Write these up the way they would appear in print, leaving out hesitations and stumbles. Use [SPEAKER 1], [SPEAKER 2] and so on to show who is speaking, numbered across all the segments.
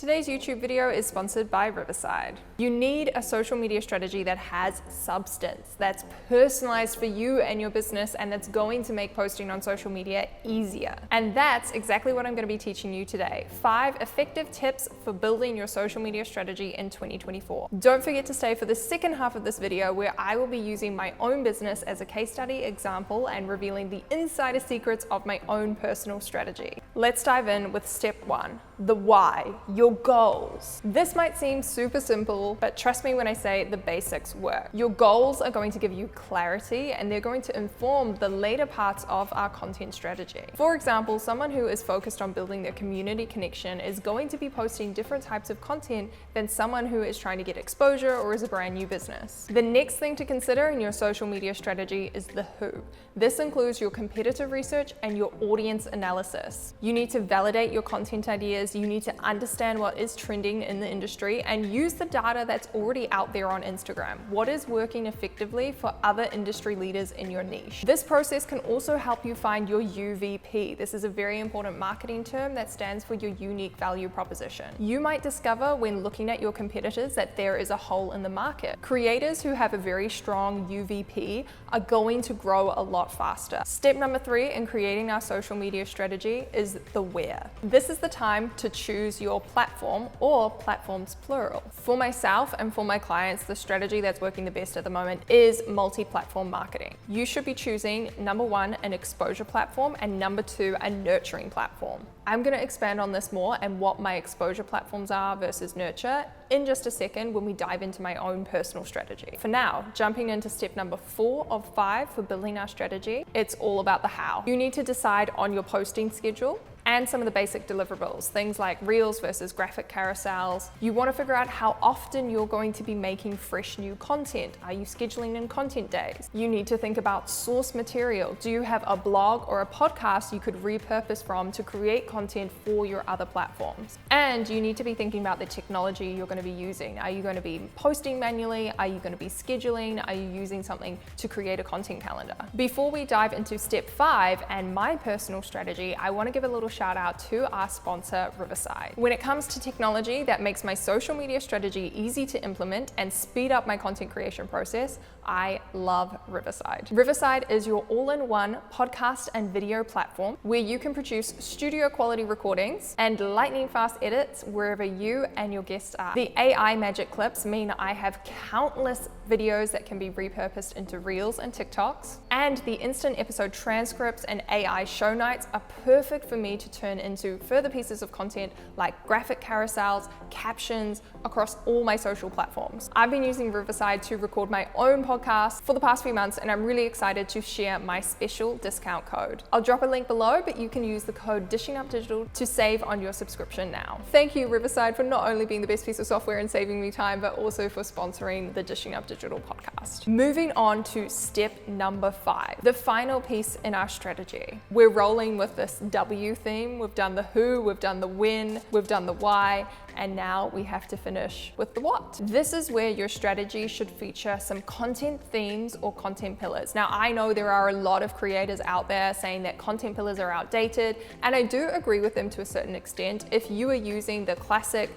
[SPEAKER 1] Today's YouTube video is sponsored by Riverside. You need a social media strategy that has substance, that's personalized for you and your business, and that's going to make posting on social media easier. And that's exactly what I'm going to be teaching you today. 5 effective tips for building your social media strategy in 2024. Don't forget to stay for the second half of this video where I will be using my own business as a case study example and revealing the insider secrets of my own personal strategy. Let's dive in with step 1, the why, your goals. This might seem super simple, but trust me when I say the basics work. Your goals are going to give you clarity and they're going to inform the later parts of our content strategy. For example, someone who is focused on building their community connection is going to be posting different types of content than someone who is trying to get exposure or is a brand new business. The next thing to consider in your social media strategy is the who. This includes your competitive research and your audience analysis. You need to validate your content ideas, you need to understand what is trending in the industry and use the data that's already out there on Instagram. What is working effectively for other industry leaders in your niche? This process can also help you find your UVP. This is a very important marketing term that stands for your unique value proposition. You might discover when looking at your competitors that there is a hole in the market. Creators who have a very strong UVP are going to grow a lot faster. Step number 3 in creating our social media strategy is the where. This is the time to choose your platform or platforms plural. For myself and for my clients, the strategy that's working the best at the moment is multi-platform marketing. You should be choosing number 1, an exposure platform, and number 2, a nurturing platform. I'm going to expand on this more and what my exposure platforms are versus nurture in just a second when we dive into my own personal strategy. For now, jumping into step number 4 of 5 for building our strategy, it's all about the how. You need to decide on your posting schedule and some of the basic deliverables, things like reels versus graphic carousels. You want to figure out how often you're going to be making fresh new content. Are you scheduling in content days? You need to think about source material. Do you have a blog or a podcast you could repurpose from to create content for your other platforms? And you need to be thinking about the technology you're going to be using. Are you going to be posting manually? Are you going to be scheduling? Are you using something to create a content calendar? Before we dive into step 5 and my personal strategy, I want to give a little shout out to our sponsor, Riverside. When it comes to technology that makes my social media strategy easy to implement and speed up my content creation process, I love Riverside. Riverside is your all-in-one podcast and video platform where you can produce studio quality recordings and lightning fast edits wherever you and your guests are. The AI magic clips mean I have countless videos that can be repurposed into Reels and TikToks, and the instant episode transcripts and AI show notes are perfect for me to turn into further pieces of content like graphic carousels, captions across all my social platforms. I've been using Riverside to record my own podcast for the past few months and I'm really excited to share my special discount code. I'll drop a link below, but you can use the code DishingUpDigital to save on your subscription now. Thank you, Riverside, for not only being the best piece of software and saving me time, but also for sponsoring the Dishing Up Digital podcast. Moving on to step number 5, the final piece in our strategy. We're rolling with this W theme. We've done the who, we've done the when, we've done the why, and now we have to finish with the what. This is where your strategy should feature some content themes or content pillars. Now, I know there are a lot of creators out there saying that content pillars are outdated, and I do agree with them to a certain extent. If you are using the classic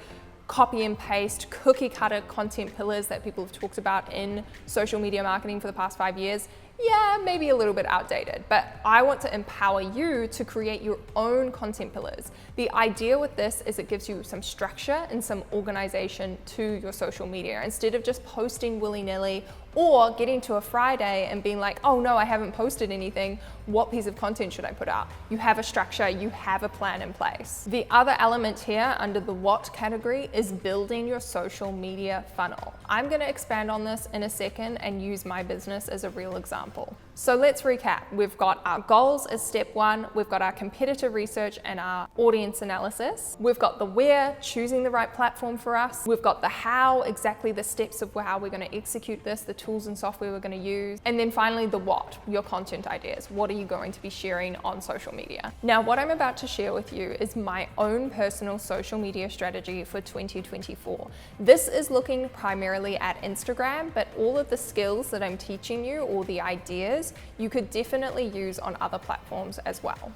[SPEAKER 1] copy and paste, cookie cutter content pillars that people have talked about in social media marketing for the past 5 years, yeah, maybe a little bit outdated, but I want to empower you to create your own content pillars. The idea with this is it gives you some structure and some organization to your social media instead of just posting willy-nilly or getting to a Friday and being like, oh no, I haven't posted anything. What piece of content should I put out? You have a structure, you have a plan in place. The other element here under the what category is building your social media funnel. I'm going to expand on this in a second and use my business as a real example. So let's recap. We've got our goals as step 1, we've got our competitor research and our audience analysis. We've got the where, choosing the right platform for us. We've got the how, exactly the steps of how we're going to execute this, the tools and software we're going to use. And then finally the what, your content ideas. What are you going to be sharing on social media? Now, what I'm about to share with you is my own personal social media strategy for 2024. This is looking primarily at Instagram, but all of the skills that I'm teaching you or the ideas you could definitely use on other platforms as well.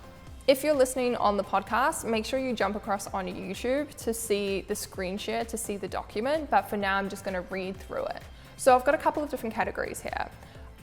[SPEAKER 1] If you're listening on the podcast, make sure you jump across on YouTube to see the screen share, to see the document, but for now I'm just gonna read through it. So I've got a couple of different categories here.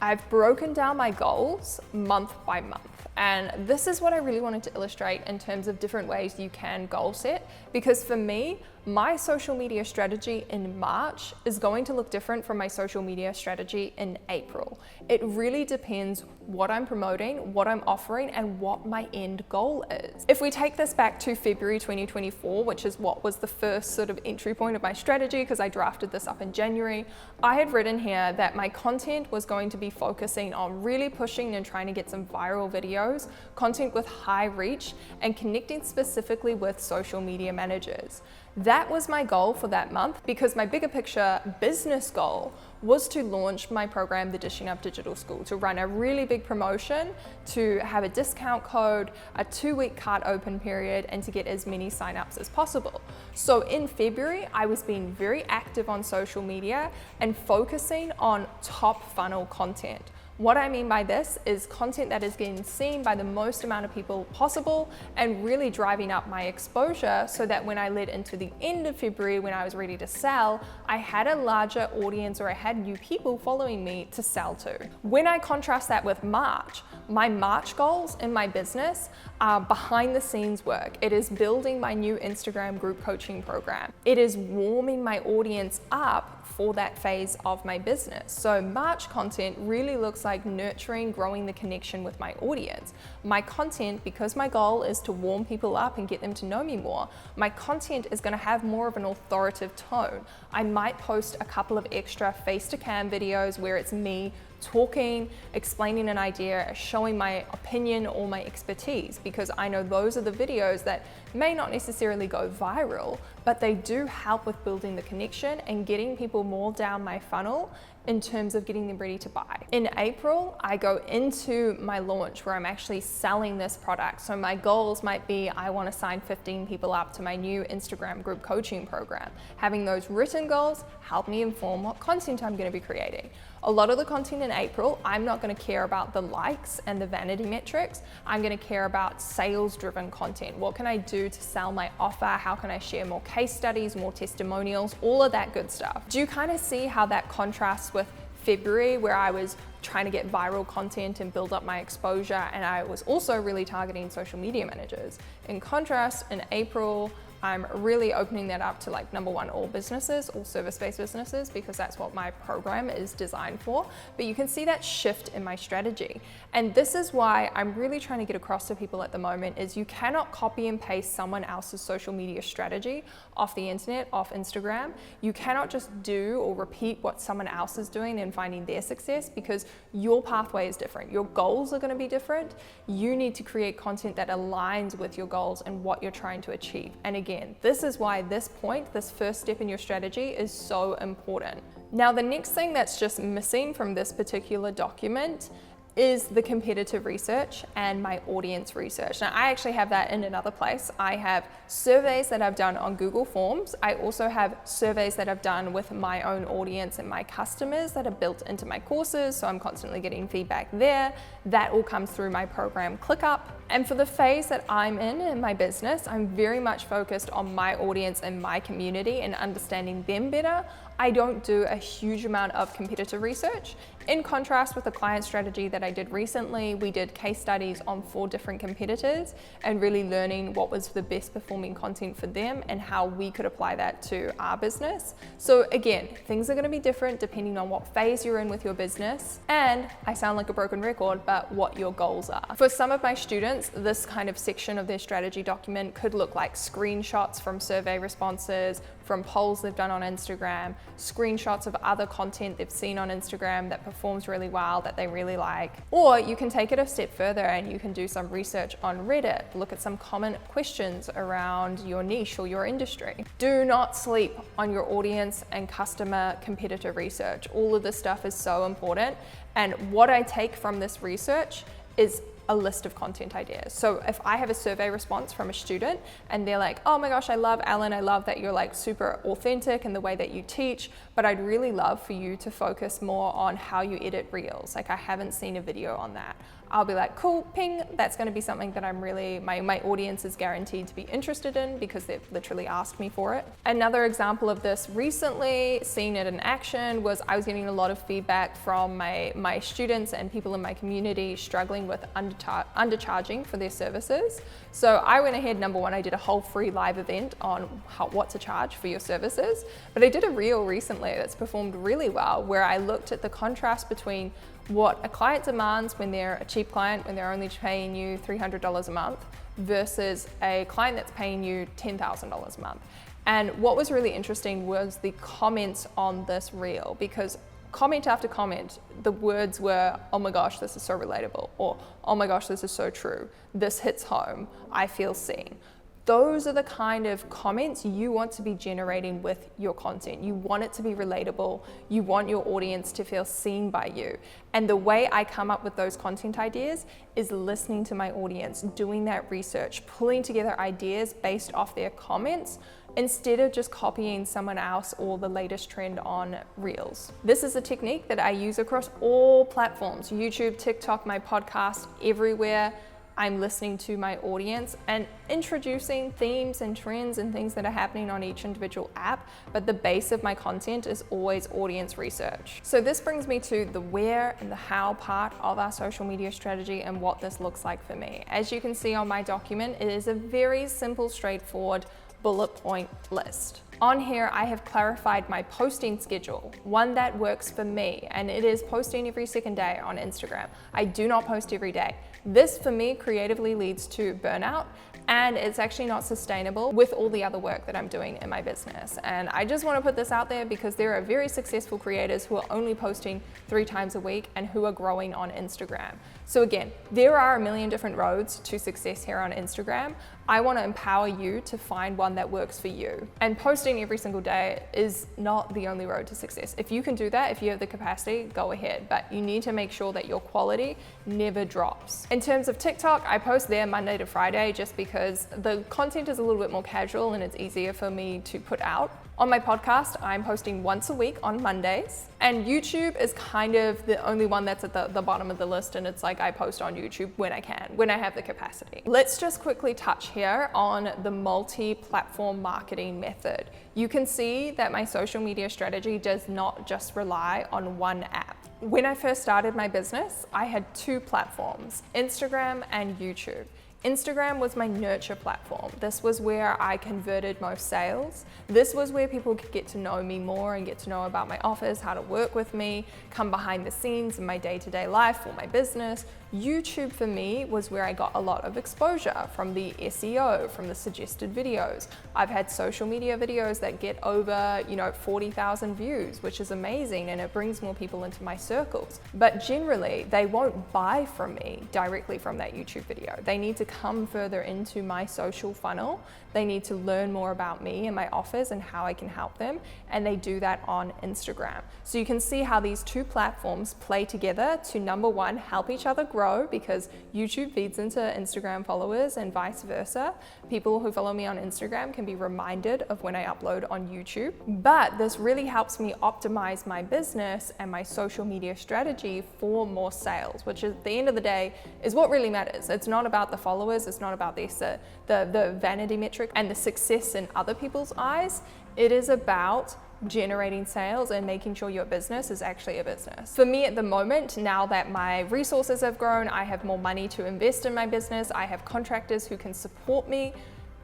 [SPEAKER 1] I've broken down my goals month by month, and this is what I really wanted to illustrate in terms of different ways you can goal set, because for me, my social media strategy in March is going to look different from my social media strategy in April. It really depends what I'm promoting, what I'm offering, and what my end goal is. If we take this back to February 2024, which is what was the first sort of entry point of my strategy, because I drafted this up in January, I had written here that my content was going to be focusing on really pushing and trying to get some viral videos, content with high reach, and connecting specifically with social media managers. That was my goal for that month, because my bigger picture business goal was to launch my program, the Dishing Up Digital School, to run a really big promotion, to have a discount code, a 2-week cart open period, and to get as many signups as possible. So in February, I was being very active on social media and focusing on top funnel content. What I mean by this is content that is getting seen by the most amount of people possible and really driving up my exposure, so that when I led into the end of February, when I was ready to sell, I had a larger audience, or I had new people following me to sell to. When I contrast that with March, my March goals in my business are behind the scenes work. It is building my new Instagram group coaching program. It is warming my audience up for that phase of my business. So March content really looks like nurturing, growing the connection with my audience. My content, because my goal is to warm people up and get them to know me more, my content is gonna have more of an authoritative tone. I might post a couple of extra face-to-cam videos where it's me talking, explaining an idea, showing my opinion or my expertise, because I know those are the videos that may not necessarily go viral, but they do help with building the connection and getting people more down my funnel in terms of getting them ready to buy. In April, I go into my launch where I'm actually selling this product. So my goals might be, I want to sign 15 people up to my new Instagram group coaching program. Having those written goals help me inform what content I'm going to be creating. A lot of the content in April, I'm not going to care about the likes and the vanity metrics. I'm going to care about sales-driven content. What can I do to sell my offer? How can I share more case studies, more testimonials, all of that good stuff. Do you kind of see how that contrasts with February, where I was trying to get viral content and build up my exposure, and I was also really targeting social media managers? In contrast, in April, I'm really opening that up to, like, number one, all businesses, all service-based businesses, because that's what my program is designed for. But you can see that shift in my strategy. And this is why I'm really trying to get across to people at the moment is you cannot copy and paste someone else's social media strategy off the internet, off Instagram. You cannot just do or repeat what someone else is doing and finding their success, because your pathway is different. Your goals are going to be different. You need to create content that aligns with your goals and what you're trying to achieve. And again, this is why this point, this first step in your strategy, is so important. Now, the next thing that's just missing from this particular document is the competitive research and my audience research. Now, I actually have that in another place. I have surveys that I've done on Google Forms. I also have surveys that I've done with my own audience and my customers that are built into my courses, so I'm constantly getting feedback there. That all comes through my program ClickUp. And for the phase that I'm in my business, I'm very much focused on my audience and my community and understanding them better. I don't do a huge amount of competitor research. In contrast with the client strategy that I did recently, we did case studies on 4 different competitors and really learning what was the best performing content for them and how we could apply that to our business. So again, things are going to be different depending on what phase you're in with your business, and I sound like a broken record, but what your goals are. For some of my students, this kind of section of their strategy document could look like screenshots from survey responses, from polls they've done on Instagram, screenshots of other content they've seen on Instagram that performs really well, that they really like. Or you can take it a step further and you can do some research on Reddit, look at some common questions around your niche or your industry. Do not sleep on your audience and customer competitor research. All of this stuff is so important. And what I take from this research is a list of content ideas. So if I have a survey response from a student and they're like, oh my gosh, I love Ellen, I love that you're like super authentic in the way that you teach, but I'd really love for you to focus more on how you edit reels. Like I haven't seen a video on that. I'll be like, cool, ping, that's gonna be something that I'm really, my audience is guaranteed to be interested in because they've literally asked me for it. Another example of this recently, seen it in action, was I was getting a lot of feedback from my students and people in my community struggling with undercharging for their services. So I went ahead, number one, I did a whole free live event on what to charge for your services, but I did a reel recently that's performed really well where I looked at the contrast between what a client demands when they're a cheap client, when they're only paying you $300 a month versus a client that's paying you $10,000 a month. And what was really interesting was the comments on this reel, because comment after comment, the words were, oh my gosh, this is so relatable, or oh my gosh, this is so true, this hits home, I feel seen. Those are the kind of comments you want to be generating with your content. You want it to be relatable. You want your audience to feel seen by you. And the way I come up with those content ideas is listening to my audience, doing that research, pulling together ideas based off their comments, instead of just copying someone else or the latest trend on Reels. This is a technique that I use across all platforms, YouTube, TikTok, my podcast, everywhere. I'm listening to my audience and introducing themes and trends and things that are happening on each individual app, but the base of my content is always audience research. So this brings me to the where and the how part of our social media strategy and what this looks like for me. As you can see on my document, it is a very simple, straightforward bullet point list. On here, I have clarified my posting schedule, one that works for me, and it is posting every second day on Instagram. I do not post every day. This for me creatively leads to burnout, and it's actually not sustainable with all the other work that I'm doing in my business. And I just want to put this out there because there are very successful creators who are only posting 3 times a week and who are growing on Instagram. So again, there are a million different roads to success here on Instagram. I want to empower you to find one that works for you. And posting every single day is not the only road to success. If you can do that, if you have the capacity, go ahead. But you need to make sure that your quality never drops. In terms of TikTok, I post there Monday to Friday just because the content is a little bit more casual and it's easier for me to put out. On my podcast, I'm posting once a week on Mondays, and YouTube is kind of the only one that's at the bottom of the list, and it's like I post on YouTube when I can, when I have the capacity. Let's just quickly touch here on the multi-platform marketing method. You can see that my social media strategy does not just rely on one app. When I first started my business, I had 2 platforms, Instagram and YouTube. Instagram was my nurture platform. This was where I converted most sales. This was where people could get to know me more and get to know about my offers, how to work with me, come behind the scenes in my day-to-day life for my business. YouTube for me was where I got a lot of exposure from the SEO, from the suggested videos. I've had social media videos that get over, 40,000 views, which is amazing, and it brings more people into my circles. But generally, they won't buy from me directly from that YouTube video. They need to come further into my social funnel. They need to learn more about me and my offers and how I can help them, and they do that on Instagram. So you can see how these 2 platforms play together to, number one, help each other grow, because YouTube feeds into Instagram followers and vice versa. People who follow me on Instagram can be reminded of when I upload on YouTube. But this really helps me optimize my business and my social media strategy for more sales, which at the end of the day is what really matters. It's not about the followers, it's not about the vanity metric and the success in other people's eyes. It is about generating sales and making sure your business is actually a business. For me at the moment, now that my resources have grown, I have more money to invest in my business, I have contractors who can support me,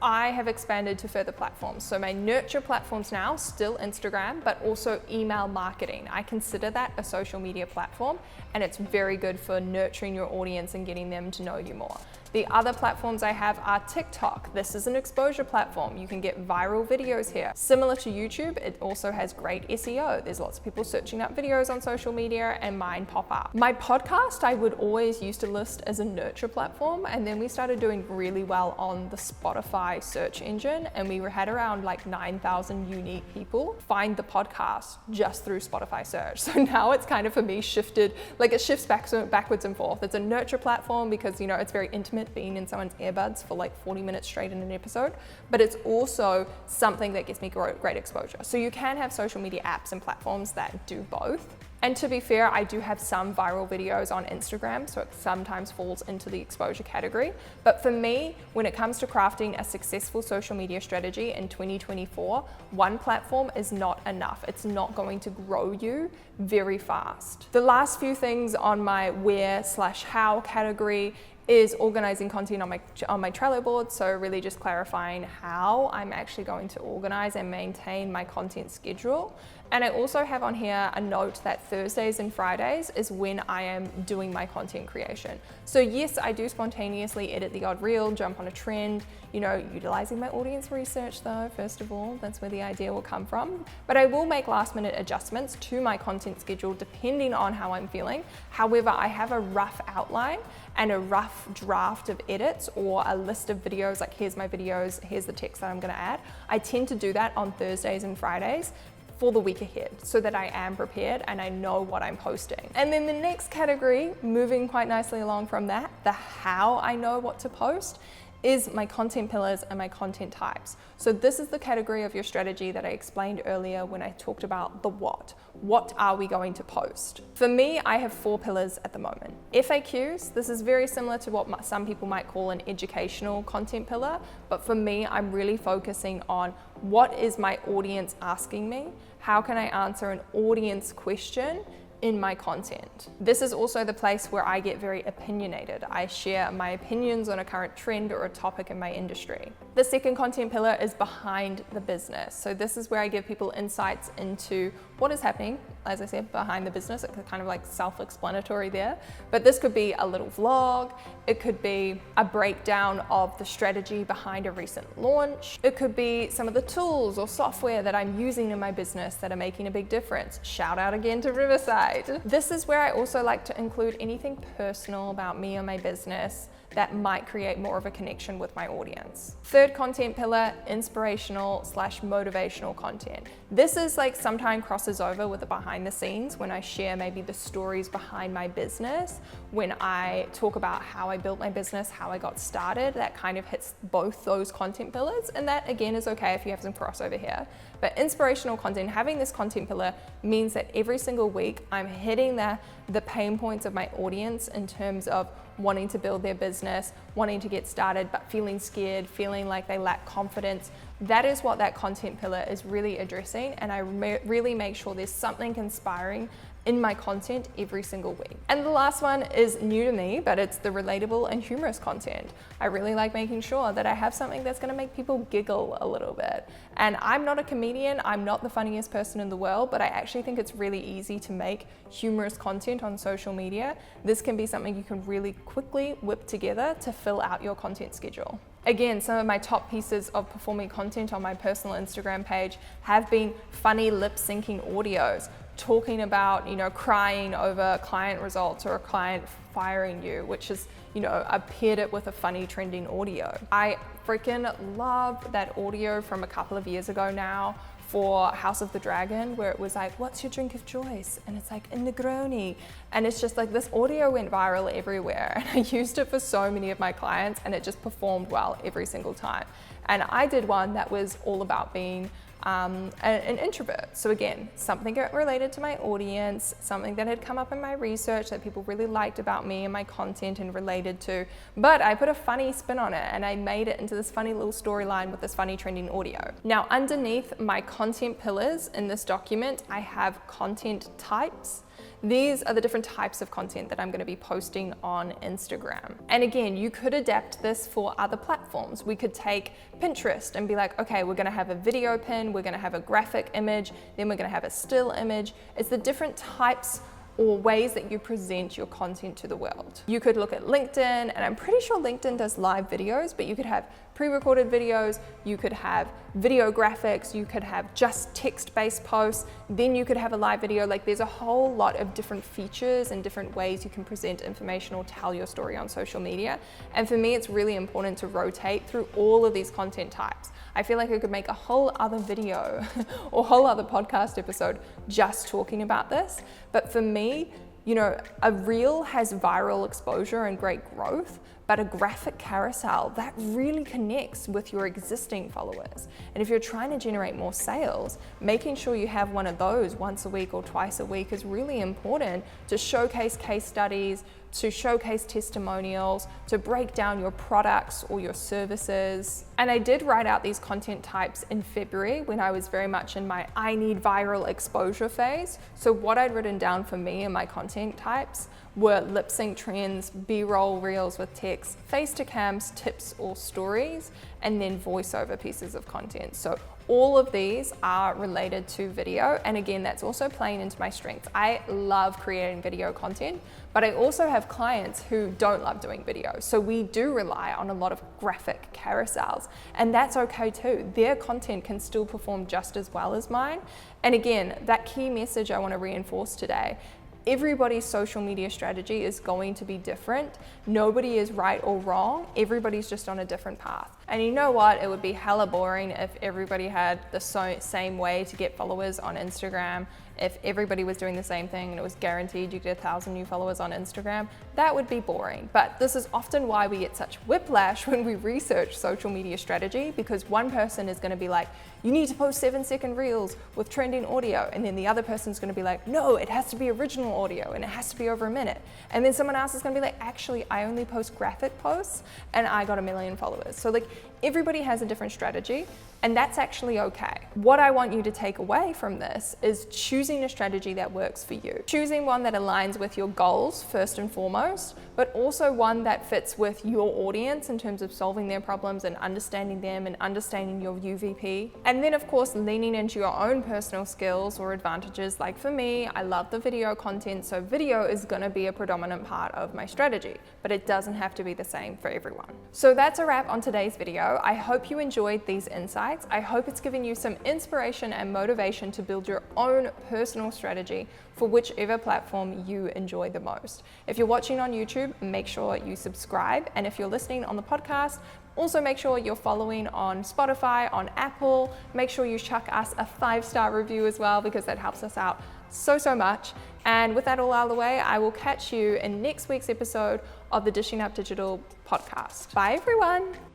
[SPEAKER 1] I have expanded to further platforms. So my nurture platforms now, still Instagram, but also email marketing. I consider that a social media platform, and it's very good for nurturing your audience and getting them to know you more. The other platforms I have are TikTok. This is an exposure platform. You can get viral videos here. Similar to YouTube, it also has great SEO. There's lots of people searching up videos on social media and mine pop up. My podcast, I would always used to list as a nurture platform, and then we started doing really well on the Spotify search engine, and we had around like 9,000 unique people find the podcast just through Spotify search. So now it's kind of for me shifted, like it shifts backwards and forth. It's a nurture platform because, you know, it's very intimate being in someone's earbuds for like 40 minutes straight in an episode, but it's also something that gets me great exposure. So you can have social media apps and platforms that do both. And to be fair, I do have some viral videos on Instagram, so it sometimes falls into the exposure category. But for me, when it comes to crafting a successful social media strategy in 2024, one platform is not enough. It's not going to grow you very fast. The last few things on my where/how category is organizing content on my Trello board. So really just clarifying how I'm actually going to organize and maintain my content schedule. And I also have on here a note that Thursdays and Fridays is when I am doing my content creation. So yes, I do spontaneously edit the odd reel, jump on a trend, you know, utilizing my audience research though, first of all, that's where the idea will come from. But I will make last minute adjustments to my content schedule depending on how I'm feeling. However, I have a rough outline and a rough draft of edits or a list of videos, like here's my videos, here's the text that I'm gonna add. I tend to do that on Thursdays and Fridays for the week ahead so that I am prepared and I know what I'm posting. And then the next category, moving quite nicely along from that, the how I know what to post, is my content pillars and my content types. So this is the category of your strategy that I explained earlier when I talked about the what. What are we going to post? For me, I have 4 pillars at the moment. FAQs, this is very similar to what some people might call an educational content pillar, but for me, I'm really focusing on what is my audience asking me? How can I answer an audience question in my content? This is also the place where I get very opinionated. I share my opinions on a current trend or a topic in my industry. The second content pillar is behind the business. So this is where I give people insights into what is happening, as I said, behind the business. It's kind of like self-explanatory there, but this could be a little vlog. It could be a breakdown of the strategy behind a recent launch. It could be some of the tools or software that I'm using in my business that are making a big difference. Shout out again to Riverside. This is where I also like to include anything personal about me or my business that might create more of a connection with my audience. Third content pillar, inspirational/motivational content. This is like sometimes crosses over with the behind the scenes when I share maybe the stories behind my business, when I talk about how I built my business, how I got started. That kind of hits both those content pillars, and that again is okay if you have some crossover here. But inspirational content, having this content pillar means that every single week I'm hitting the pain points of my audience in terms of wanting to build their business, wanting to get started, but feeling scared, feeling like they lack confidence. That is what that content pillar is really addressing, and I really make sure there's something inspiring in my content every single week. And the last one is new to me, but it's the relatable and humorous content. I really like making sure that I have something that's gonna make people giggle a little bit. And I'm not a comedian, I'm not the funniest person in the world, but I actually think it's really easy to make humorous content on social media. This can be something you can really quickly whip together to fill out your content schedule. Again, some of my top pieces of performing content on my personal Instagram page have been funny lip syncing audios, talking about, you know, crying over client results or a client firing you, which is, you know, I paired it with a funny trending audio. I freaking love that audio from a couple of years ago now for House of the Dragon, where it was like, what's your drink of choice? And it's like, a Negroni. And it's just like, this audio went viral everywhere. And I used it for so many of my clients, and it just performed well every single time. And I did one that was all about being an introvert. So again, something related to my audience, something that had come up in my research that people really liked about me and my content and related to, but I put a funny spin on it and I made it into this funny little storyline with this funny trending audio. Now, underneath my content pillars in this document, I have content types. These are the different types of content that I'm going to be posting on Instagram. And again, you could adapt this for other platforms. We could take Pinterest and be like, okay, we're going to have a video pin, we're going to have a graphic image, then we're going to have a still image. It's the different types or ways that you present your content to the world. You could look at LinkedIn, and I'm pretty sure LinkedIn does live videos, but you could have pre-recorded videos, you could have video graphics, you could have just text-based posts, then you could have a live video. Like, there's a whole lot of different features and different ways you can present information or tell your story on social media. And for me, it's really important to rotate through all of these content types. I feel like I could make a whole other video or whole other podcast episode just talking about this. But for me, you know, a reel has viral exposure and great growth, but a graphic carousel, that really connects with your existing followers. And if you're trying to generate more sales, making sure you have one of those once a week or twice a week is really important to showcase case studies, to showcase testimonials, to break down your products or your services. And I did write out these content types in February when I was very much in my I need viral exposure phase. So what I'd written down for me and my content types were lip sync trends, B-roll reels with text, face to cams, tips or stories, and then voiceover pieces of content. So all of these are related to video. And again, that's also playing into my strengths. I love creating video content, but I also have clients who don't love doing video. So we do rely on a lot of graphic carousels, and that's okay too. Their content can still perform just as well as mine. And again, that key message I want to reinforce today: everybody's social media strategy is going to be different. Nobody is right or wrong. Everybody's just on a different path. And you know what? It would be hella boring if everybody had the same way to get followers on Instagram. If everybody was doing the same thing and it was guaranteed you get 1,000 new followers on Instagram, that would be boring. But this is often why we get such whiplash when we research social media strategy, because one person is going to be like, you need to post 7-second reels with trending audio. And then the other person's going to be like, no, it has to be original audio and it has to be over a minute. And then someone else is going to be like, actually, I only post graphic posts and I got 1 million followers. So like, everybody has a different strategy, and that's actually okay. What I want you to take away from this is choosing a strategy that works for you. Choosing one that aligns with your goals first and foremost, but also one that fits with your audience in terms of solving their problems and understanding them and understanding your UVP. And then of course, leaning into your own personal skills or advantages. Like for me, I love the video content, so video is gonna be a predominant part of my strategy, but it doesn't have to be the same for everyone. So that's a wrap on today's video. I hope you enjoyed these insights. I hope it's given you some inspiration and motivation to build your own personal strategy for whichever platform you enjoy the most. If you're watching on YouTube, make sure you subscribe. And if you're listening on the podcast, also make sure you're following on Spotify, on Apple. Make sure you chuck us a 5-star review as well, because that helps us out so much. And with that all out of the way, I will catch you in next week's episode of the Dishing Up Digital podcast. Bye everyone.